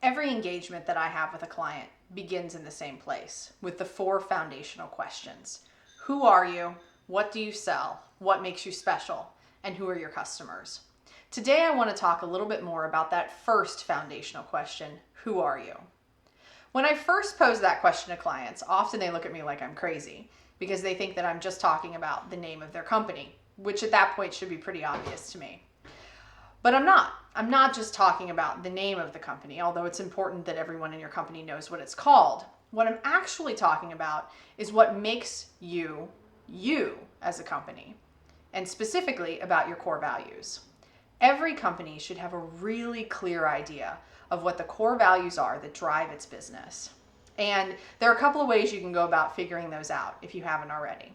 Every engagement that I have with a client begins in the same place with the 4 foundational questions. Who are you? What do you sell? What makes you special? And who are your customers? Today I want to talk a little bit more about that first foundational question, who are you? When I first pose that question to clients, often they look at me like I'm crazy because they think that I'm just talking about the name of their company, which at that point should be pretty obvious to me. But I'm not. I'm not just talking about the name of the company, although it's important that everyone in your company knows what it's called. What I'm actually talking about is what makes you, you as a company, and specifically about your core values. Every company should have a really clear idea of what the core values are that drive its business. And there are a couple of ways you can go about figuring those out if you haven't already.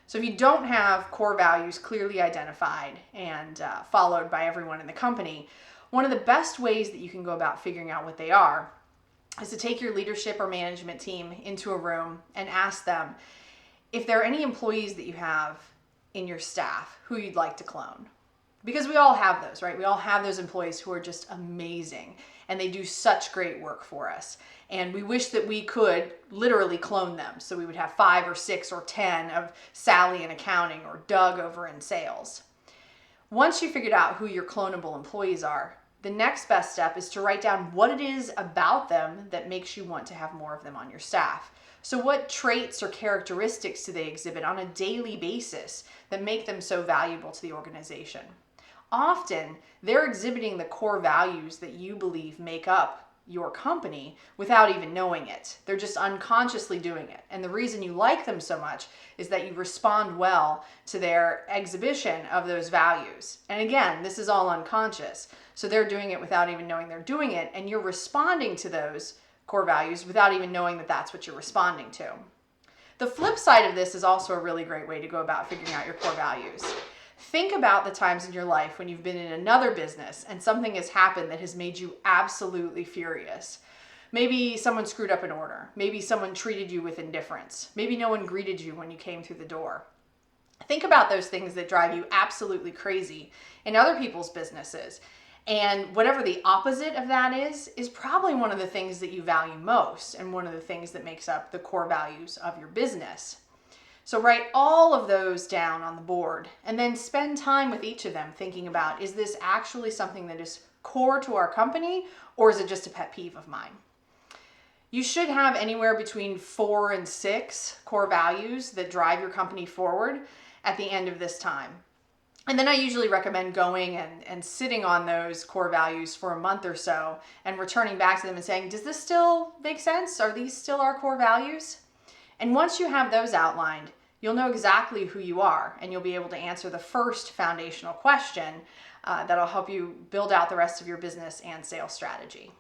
So if you don't have core values clearly identified and followed by everyone in the company, one of the best ways that you can go about figuring out what they are is to take your leadership or management team into a room and ask them if there are any employees that you have in your staff who you'd like to clone. Because we all have those, right? We all have those employees who are just amazing and they do such great work for us. And we wish that we could literally clone them. So we would have 5 or 6 or 10 of Sally in accounting or Doug over in sales. Once you figured out who your clonable employees are, the next best step is to write down what it is about them that makes you want to have more of them on your staff. So what traits or characteristics do they exhibit on a daily basis that make them so valuable to the organization? Often, they're exhibiting the core values that you believe make up your company without even knowing it. They're just unconsciously doing it. And the reason you like them so much is that you respond well to their exhibition of those values. And again, this is all unconscious. So they're doing it without even knowing they're doing it, and you're responding to those core values without even knowing that that's what you're responding to. The flip side of this is also a really great way to go about figuring out your core values. Think about the times in your life when you've been in another business and something has happened that has made you absolutely furious. Maybe someone screwed up an order. Maybe someone treated you with indifference. Maybe no one greeted you when you came through the door. Think about those things that drive you absolutely crazy in other people's businesses. And whatever the opposite of that is probably one of the things that you value most and one of the things that makes up the core values of your business. So write all of those down on the board and then spend time with each of them thinking about, is this actually something that is core to our company or is it just a pet peeve of mine? You should have anywhere between 4 and 6 core values that drive your company forward at the end of this time. And then I usually recommend going and sitting on those core values for a month or so and returning back to them and saying, does this still make sense? Are these still our core values? And once you have those outlined, you'll know exactly who you are and you'll be able to answer the first foundational question that'll help you build out the rest of your business and sales strategy.